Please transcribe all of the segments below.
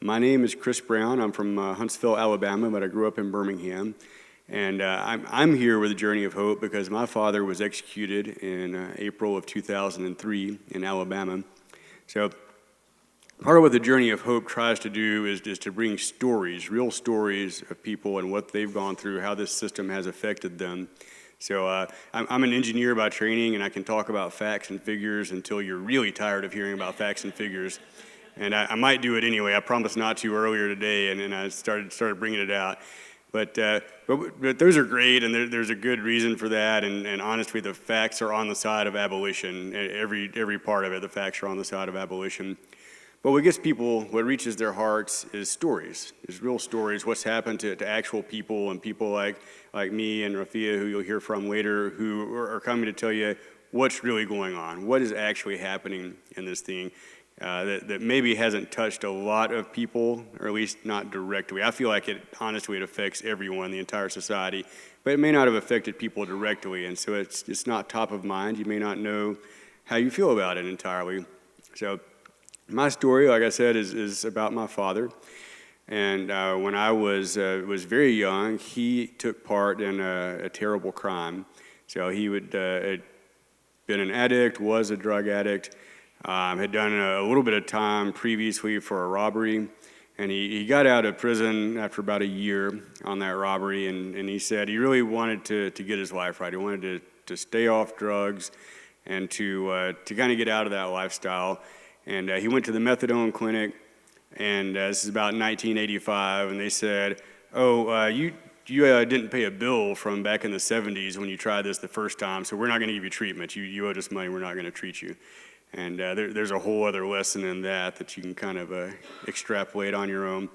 My name is Chris Brown. I'm from Huntsville, Alabama, but I grew up in Birmingham. And I'm here with the Journey of Hope because my father was executed in April of 2003 in Alabama. So part of what the Journey of Hope tries to do is just to bring stories, real stories of people and what they've gone through, how this system has affected them. So I'm an engineer by training, and I can talk about facts and figures until you're really tired of hearing about facts and figures. And I might do it anyway. I promised not to earlier today, and then I started bringing it out. But those are great, and there's a good reason for that. And honestly, the facts are on the side of abolition. Every part of it, the facts are on the side of abolition. But what gets people, what reaches their hearts is stories, is real stories, what's happened to actual people and people like me and Rafia, who you'll hear from later, who are coming to tell you what's really going on, what is actually happening in this thing that maybe hasn't touched a lot of people, or at least not directly. I feel like honestly, it affects everyone, the entire society, but it may not have affected people directly, and so it's not top of mind. You may not know how you feel about it entirely. So my story, like I said, is about my father. And when I was very young, he took part in a terrible crime. So he had been an addict, was a drug addict, had done a little bit of time previously for a robbery. And he got out of prison after about a year on that robbery. And he said he really wanted to get his life right. He wanted to stay off drugs and to kind of get out of that lifestyle. And he went to the methadone clinic, and this is about 1985, and they said, you didn't pay a bill from back in the 70s when you tried this the first time, so we're not going to give you treatment. You owed us money, we're not going to treat you. And there's a whole other lesson in that you can kind of extrapolate on your own.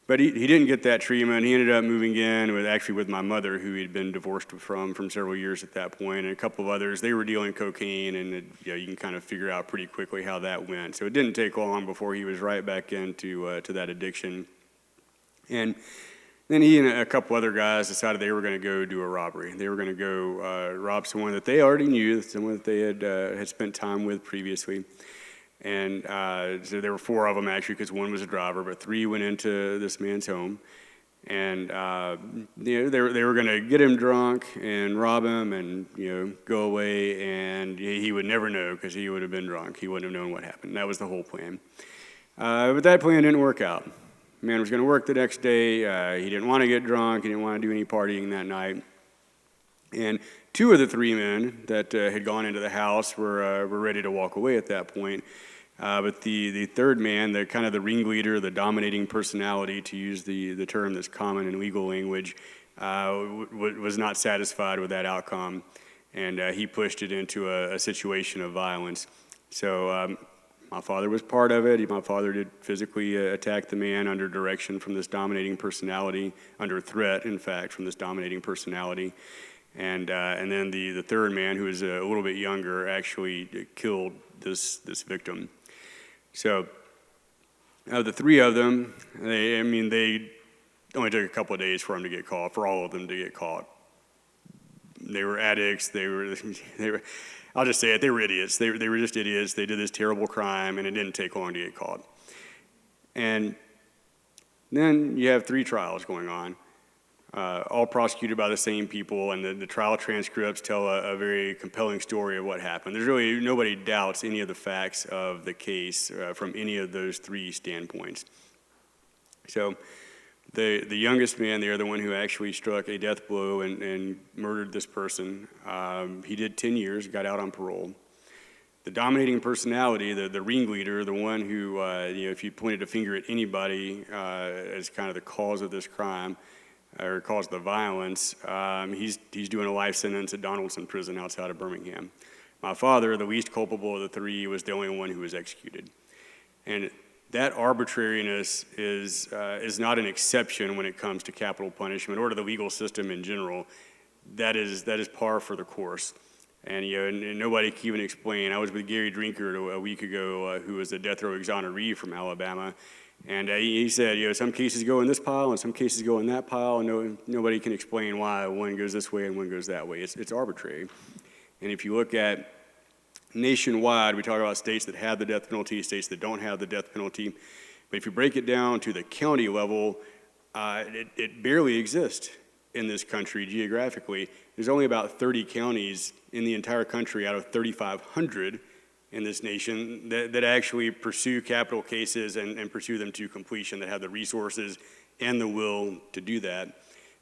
But he didn't get that treatment. He ended up moving in with my mother, who he'd been divorced from several years at that point, and a couple of others. They were dealing cocaine, and you can kind of figure out pretty quickly how that went. So it didn't take long before he was right back into to that addiction. And then he and a couple other guys decided they were going to go do a robbery. They were going to go rob someone that they already knew, someone that they had spent time with previously. And so there were four of them, actually, because one was a driver, but three went into this man's home. And they were going to get him drunk and rob him and go away, and he would never know because he would have been drunk. He wouldn't have known what happened. That was the whole plan. But that plan didn't work out. The man was going to work the next day. He didn't want to get drunk. He didn't want to do any partying that night. And two of the three men that had gone into the house were ready to walk away at that point. But the third man, the kind of the ringleader, the dominating personality, to use the term that's common in legal language, was not satisfied with that outcome, and he pushed it into a situation of violence. So my father was part of it. My father did physically attack the man under direction from this dominating personality, under threat, in fact, from this dominating personality. And then the third man, who was a little bit younger, actually killed this victim. So, of the three of them, they only took a couple of days for them to get caught, for all of them to get caught. They were addicts. They were. I'll just say it. They were idiots. They were just idiots. They did this terrible crime, and it didn't take long to get caught. And then you have three trials going on, all prosecuted by the same people, and the trial transcripts tell a very compelling story of what happened. There's really nobody doubts any of the facts of the case from any of those three standpoints. So the youngest man there, the one who actually struck a death blow and murdered this person, he did 10 years, got out on parole. The dominating personality, the ringleader, the one who, if you pointed a finger at anybody as kind of the cause of this crime, or caused the violence, he's doing a life sentence at Donaldson Prison outside of Birmingham. My father, the least culpable of the three, was the only one who was executed. And that arbitrariness is not an exception when it comes to capital punishment or to the legal system in general. That is par for the course. And and nobody can even explain. I was with Gary Drinker a week ago, who was a death row exoneree from Alabama. And he said, some cases go in this pile and some cases go in that pile, and nobody can explain why one goes this way and one goes that way. It's arbitrary. And if you look at nationwide, we talk about states that have the death penalty, states that don't have the death penalty. But if you break it down to the county level, it barely exists in this country geographically. There's only about 30 counties in the entire country out of 3,500 in this nation that actually pursue capital cases and pursue them to completion, that have the resources and the will to do that.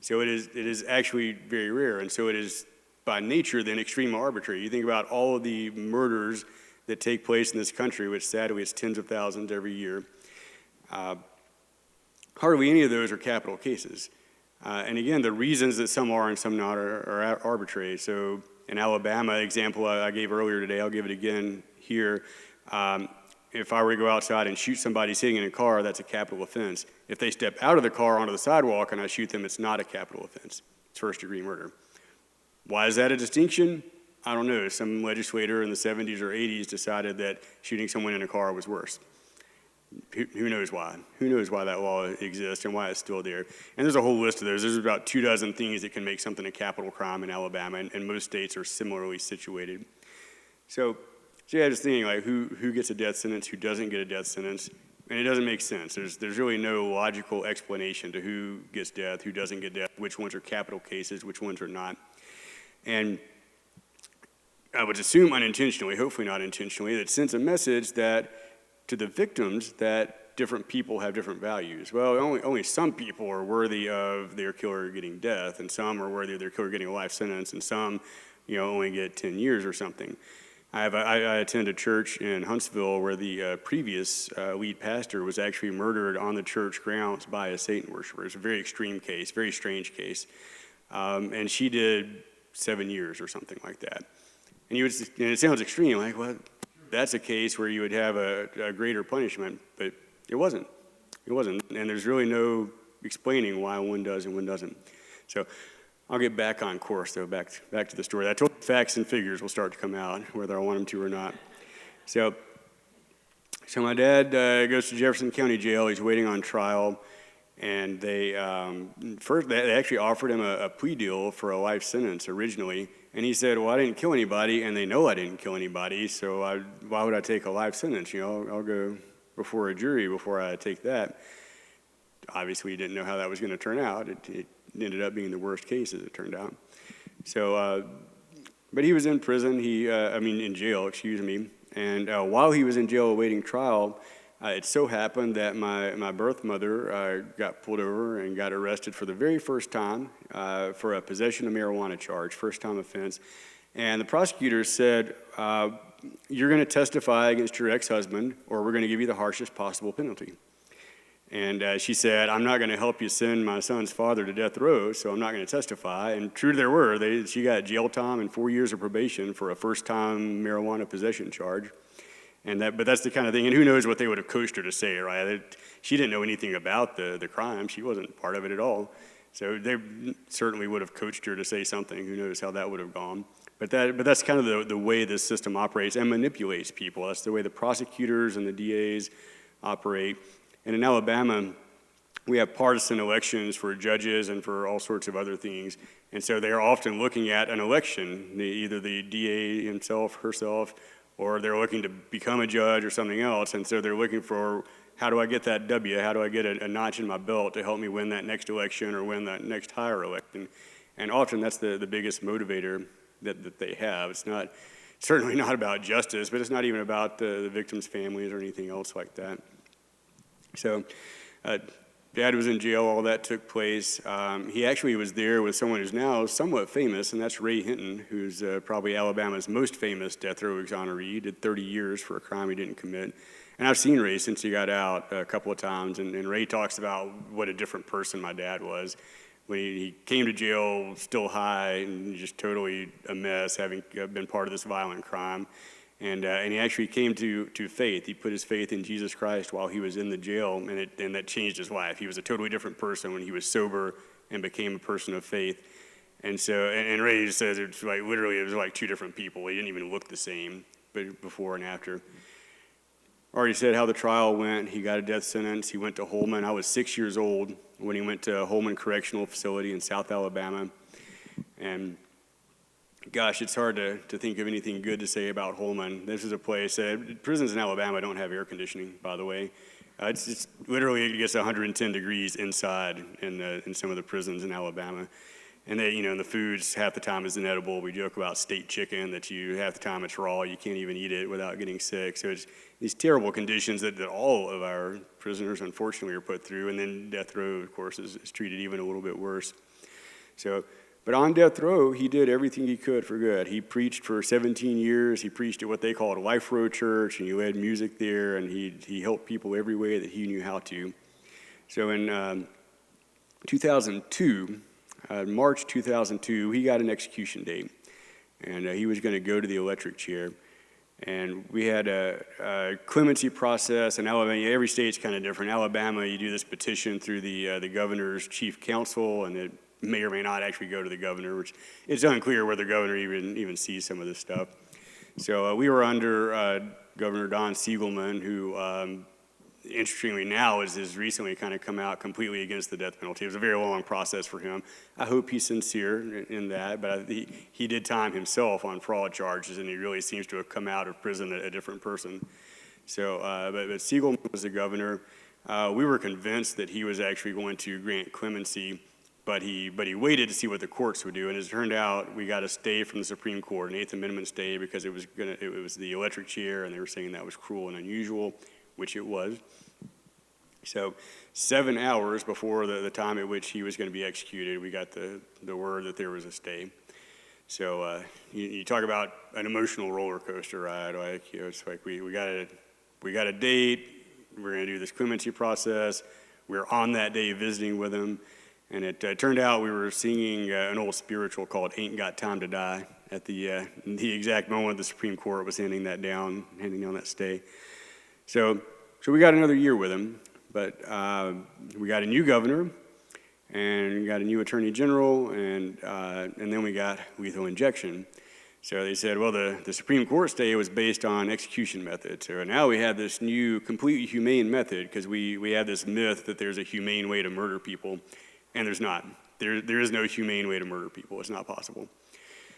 So it is actually very rare, and so it is by nature then extremely arbitrary. You think about all of the murders that take place in this country, which sadly it's tens of thousands every year. Hardly any of those are capital cases. And again, the reasons that some are and some not are arbitrary. So in Alabama, example I gave earlier today, I'll give it again here. If I were to go outside and shoot somebody sitting in a car, that's a capital offense. If they step out of the car onto the sidewalk and I shoot them, it's not a capital offense. It's first-degree murder. Why is that a distinction? I don't know. Some legislator in the 70s or 80s decided that shooting someone in a car was worse. Who knows why? Who knows why that law exists and why it's still there? And there's a whole list of those. There's about 24 things that can make something a capital crime in Alabama, and most states are similarly situated. So yeah, just thinking like who gets a death sentence, who doesn't get a death sentence, and it doesn't make sense. There's really no logical explanation to who gets death, who doesn't get death, which ones are capital cases, which ones are not. And I would assume unintentionally, hopefully not intentionally, that sends a message that to the victims that different people have different values. Well, only some people are worthy of their killer getting death, and some are worthy of their killer getting a life sentence, and some, only get 10 years or something. I attend a church in Huntsville where the previous lead pastor was actually murdered on the church grounds by a Satan worshiper. It's a very extreme case, very strange case. And she did 7 years or something like that. And it sounds extreme, like, well, that's a case where you would have a greater punishment, but it wasn't. It wasn't. And there's really no explaining why one does and one doesn't. So I'll get back on course, though, back to the story. I told you facts and figures will start to come out, whether I want them to or not. So my dad goes to Jefferson County Jail. He's waiting on trial, and they actually offered him a plea deal for a life sentence originally, and he said, well, I didn't kill anybody, and they know I didn't kill anybody, so why would I take a life sentence? I'll go before a jury before I take that. Obviously, he didn't know how that was going to turn out. It ended up being the worst case, as it turned out. So, but he was in prison, in jail, excuse me. And while he was in jail awaiting trial, it so happened that my birth mother got pulled over and got arrested for the very first time for a possession of marijuana charge, first time offense. And the prosecutor said, you're going to testify against your ex-husband, or we're going to give you the harshest possible penalty. And she said, I'm not going to help you send my son's father to death row, so I'm not going to testify. And true to their word, she got jail time and 4 years of probation for a first-time marijuana possession charge. But that's the kind of thing, and who knows what they would have coached her to say, right? She didn't know anything about the crime. She wasn't part of it at all. So they certainly would have coached her to say something. Who knows how that would have gone. But that's kind of the way this system operates and manipulates people. That's the way the prosecutors and the DAs operate. And in Alabama, we have partisan elections for judges and for all sorts of other things. And so they are often looking at an election, either the DA himself, herself, or they're looking to become a judge or something else. And so they're looking for, how do I get that W? How do I get a notch in my belt to help me win that next election or win that next higher election? And often that's the biggest motivator that they have. It's certainly not about justice, but it's not even about the victims' families or anything else like that. So Dad was in jail, all that took place. He actually was there with someone who's now somewhat famous, and that's Ray Hinton, who's probably Alabama's most famous death row exoneree. He did 30 years for a crime he didn't commit. And I've seen Ray since he got out a couple of times, and Ray talks about what a different person my dad was. When he came to jail still high and just totally a mess, having been part of this violent crime. And he actually came to faith. He put his faith in Jesus Christ while he was in the jail, and that changed his life. He was a totally different person when he was sober and became a person of faith. And so, and Ray says it's like literally it was like two different people. He didn't even look the same, but before and after. Already said how the trial went. He got a death sentence. He went to Holman. I was 6 years old when he went to Holman Correctional Facility in South Alabama, and gosh, it's hard to think of anything good to say about Holman. This is a place, prisons in Alabama don't have air conditioning, by the way. It's literally, it gets 110 degrees inside in some of the prisons in Alabama. And they, and the food's half the time is inedible. We joke about state chicken that half the time it's raw. You can't even eat it without getting sick. So it's these terrible conditions that all of our prisoners, unfortunately, are put through. And then death row, of course, is treated even a little bit worse. So, but on death row, he did everything he could for good. He preached for 17 years. He preached at what they called Life Row Church, and he led music there, and he helped people every way that he knew how to. So in 2002, March 2002, he got an execution date, and he was going to go to the electric chair. And we had a clemency process in Alabama. Every state's kind of different. Alabama, you do this petition through the governor's chief counsel, and it may or may not actually go to the governor, which it's unclear whether the governor even sees some of this stuff. So we were under Governor Don Siegelman, who interestingly now has recently kind of come out completely against the death penalty. It was a very long process for him. I hope he's sincere in that, but he did time himself on fraud charges, and he really seems to have come out of prison a different person. So, but Siegelman was the governor. We were convinced that he was actually going to grant clemency, but he waited to see what the courts would do, and as it turned out, we got a stay from the Supreme Court, an Eighth Amendment stay, because it was the electric chair, and they were saying that was cruel and unusual, which it was. So 7 hours before the time at which he was going to be executed, we got the word that there was a stay. So you talk about an emotional roller coaster ride. Like, it's like we got a date. We're going to do this clemency process. We're on that day visiting with him. And it turned out we were singing an old spiritual called "Ain't Got Time to Die" at the exact moment the Supreme Court was handing down that stay. So we got another year with him, but we got a new governor, and we got a new attorney general, and then we got lethal injection. So they said, well, the Supreme Court stay was based on execution method. So now we have this new, completely humane method, because we have this myth that there's a humane way to murder people. And there's not. There is no humane way to murder people. It's not possible.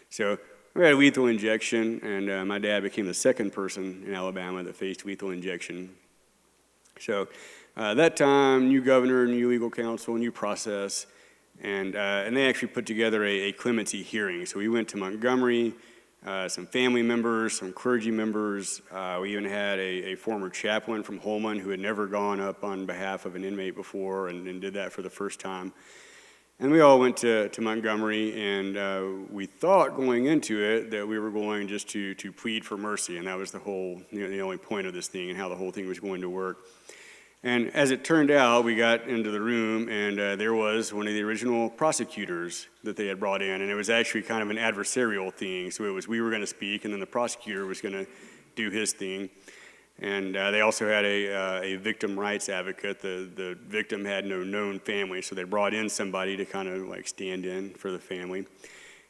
So we had lethal injection, and my dad became the second person in Alabama that faced lethal injection. So that time, new governor, new legal counsel, new process, and they actually put together a clemency hearing. So we went to Montgomery, some family members, some clergy members. We even had a former chaplain from Holman who had never gone up on behalf of an inmate before and did that for the first time. And we all went to Montgomery, and we thought going into it that we were going just to plead for mercy, and that was the only point of this thing and how the whole thing was going to work. And as it turned out, we got into the room, and there was one of the original prosecutors that they had brought in, and it was actually kind of an adversarial thing. So it was we were going to speak, and then the prosecutor was going to do his thing. And they also had a victim rights advocate. The victim had no known family, so they brought in somebody to kind of like stand in for the family.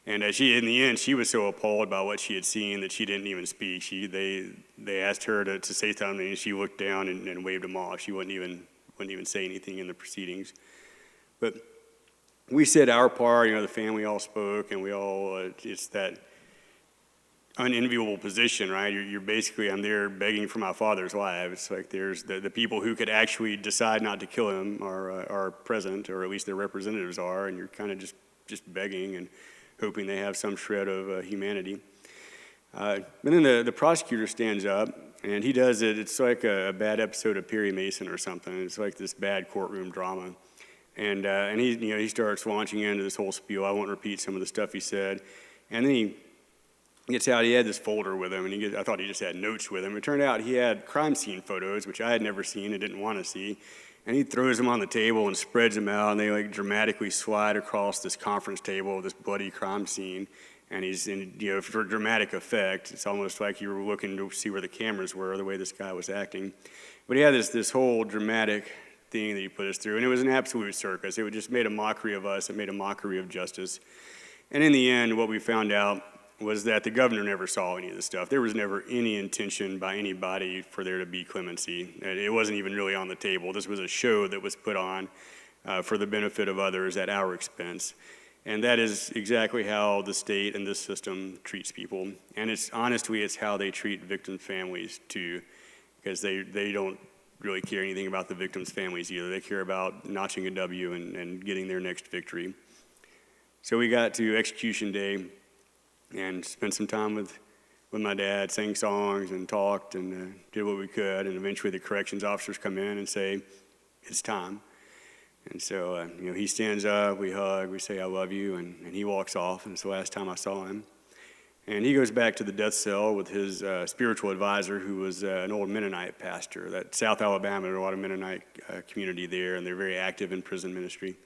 And in the end, she was so appalled by what she had seen that she didn't even speak. They asked her to say something, and she looked down and waved them off. She wouldn't even say anything in the proceedings. But we said our part. The family all spoke, and we all. It's that unenviable position, right? You're basically, I'm there begging for my father's life. It's like there's the people who could actually decide not to kill him are present, or at least their representatives are, and you're kind of just begging and hoping they have some shred of humanity. But then the prosecutor stands up, and he does it. It's like a bad episode of Perry Mason or something. It's like this bad courtroom drama. And he starts launching into this whole spiel. I won't repeat some of the stuff he said. And then he gets out. He had this folder with him, and I thought he just had notes with him. It turned out he had crime scene photos, which I had never seen and didn't want to see. And he throws them on the table and spreads them out, and they like dramatically slide across this conference table of this bloody crime scene. And for dramatic effect, it's almost like you were looking to see where the cameras were, the way this guy was acting. But he had this whole dramatic thing that he put us through, and it was an absolute circus. It just made a mockery of us. It made a mockery of justice. And in the end, what we found out was that the governor never saw any of this stuff. There was never any intention by anybody for there to be clemency. It wasn't even really on the table. This was a show that was put on for the benefit of others at our expense. And that is exactly how the state and this system treats people. And honestly, it's how they treat victim families too, because they don't really care anything about the victims' families either. They care about notching a W and getting their next victory. So we got to execution day and spent some time with my dad, sang songs and talked and did what we could. And eventually the corrections officers come in and say, it's time. And so, he stands up, we hug, we say, I love you, and he walks off. And it's the last time I saw him. And he goes back to the death cell with his spiritual advisor, who was an old Mennonite pastor. That South Alabama, there's a lot of Mennonite community there, and they're very active in prison ministry.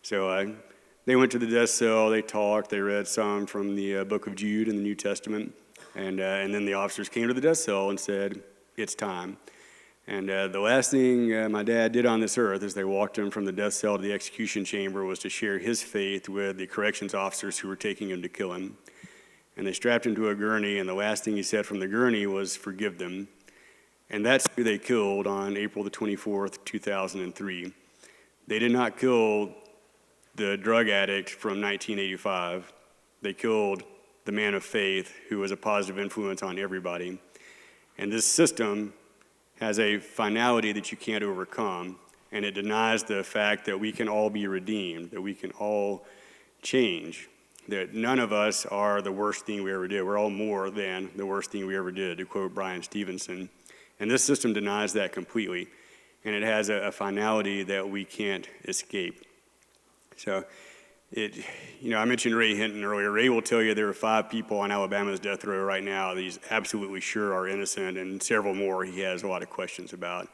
So they went to the death cell, they talked, they read some from the book of Jude in the New Testament, and then the officers came to the death cell and said, it's time. And the last thing my dad did on this earth as they walked him from the death cell to the execution chamber was to share his faith with the corrections officers who were taking him to kill him. And they strapped him to a gurney, and the last thing he said from the gurney was, forgive them. And that's who they killed on April the 24th, 2003. They did not kill the drug addict from 1985. They killed the man of faith who was a positive influence on everybody. And this system has a finality that you can't overcome, and it denies the fact that we can all be redeemed, that we can all change, that none of us are the worst thing we ever did. We're all more than the worst thing we ever did, to quote Brian Stevenson. And this system denies that completely, and it has a finality that we can't escape. So, I mentioned Ray Hinton earlier. Ray will tell you there are 5 people on Alabama's death row right now that he's absolutely sure are innocent, and several more he has a lot of questions about.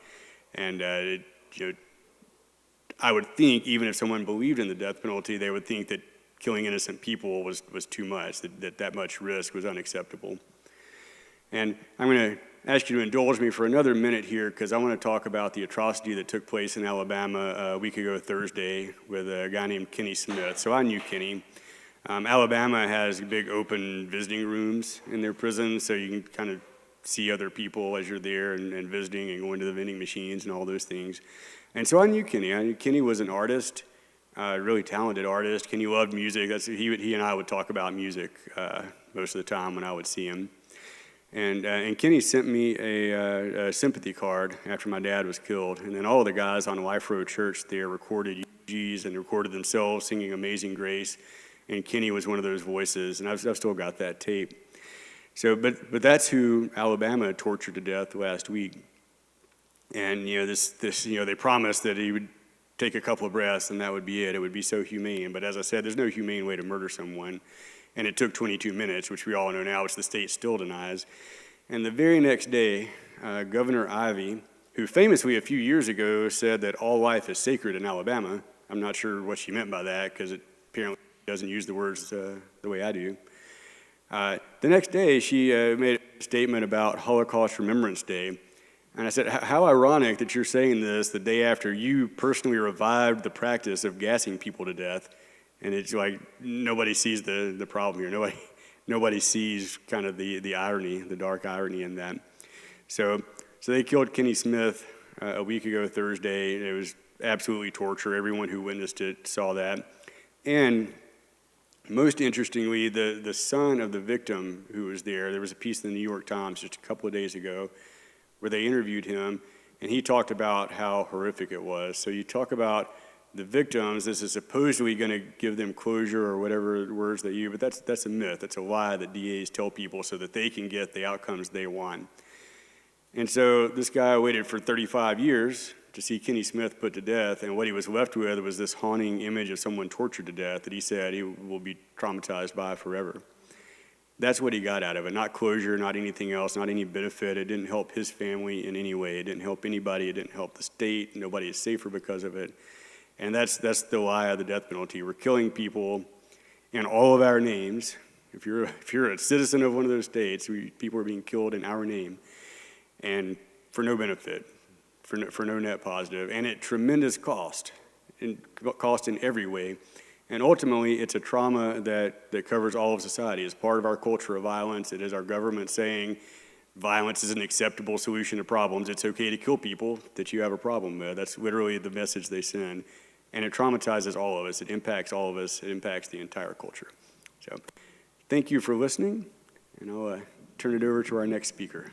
And I would think even if someone believed in the death penalty, they would think that killing innocent people was too much, that much risk was unacceptable. And I'm going to ask you to indulge me for another minute here, because I want to talk about the atrocity that took place in Alabama a week ago Thursday with a guy named Kenny Smith. So I knew Kenny. Alabama has big open visiting rooms in their prisons, so you can kind of see other people as you're there and visiting and going to the vending machines and all those things. And so I knew Kenny. I knew Kenny was an artist, a really talented artist. Kenny loved music. He and I would talk about music most of the time when I would see him. And Kenny sent me a sympathy card after my dad was killed. And then all of the guys on Life Road Church there recorded eulogies and recorded themselves singing Amazing Grace. And Kenny was one of those voices, and I've still got that tape. So, but that's who Alabama tortured to death last week. And they promised that he would take a couple of breaths and that would be it. It would be so humane. But as I said, there's no humane way to murder someone. And it took 22 minutes, which we all know now, which the state still denies. And the very next day, Governor Ivey, who famously a few years ago said that all life is sacred in Alabama, I'm not sure what she meant by that, because it apparently doesn't use the words the way I do. The next day, she made a statement about Holocaust Remembrance Day. And I said, how ironic that you're saying this the day after you personally revived the practice of gassing people to death. And it's like nobody sees the problem here. Nobody sees kind of the irony, the dark irony in that. So they killed Kenny Smith a week ago Thursday. It was absolutely torture. Everyone who witnessed it saw that. And most interestingly, the son of the victim who was there was a piece in the New York Times just a couple of days ago where they interviewed him, and he talked about how horrific it was. So you talk about the victims, this is supposedly going to give them closure or whatever words they use, but that's a myth. That's a lie that DAs tell people so that they can get the outcomes they want. And so this guy waited for 35 years to see Kenny Smith put to death, and what he was left with was this haunting image of someone tortured to death that he said he will be traumatized by forever. That's what he got out of it, not closure, not anything else, not any benefit. It didn't help his family in any way. It didn't help anybody. It didn't help the state. Nobody is safer because of it. And that's the lie of the death penalty. We're killing people in all of our names. If you're a citizen of one of those states, people are being killed in our name, and for no benefit, for no net positive, and at tremendous cost in every way. And ultimately, it's a trauma that covers all of society. It's part of our culture of violence. It is our government saying violence is an acceptable solution to problems. It's okay to kill people that you have a problem with. That's literally the message they send. And it traumatizes all of us. It impacts all of us. It impacts the entire culture. So thank you for listening, and I'll turn it over to our next speaker.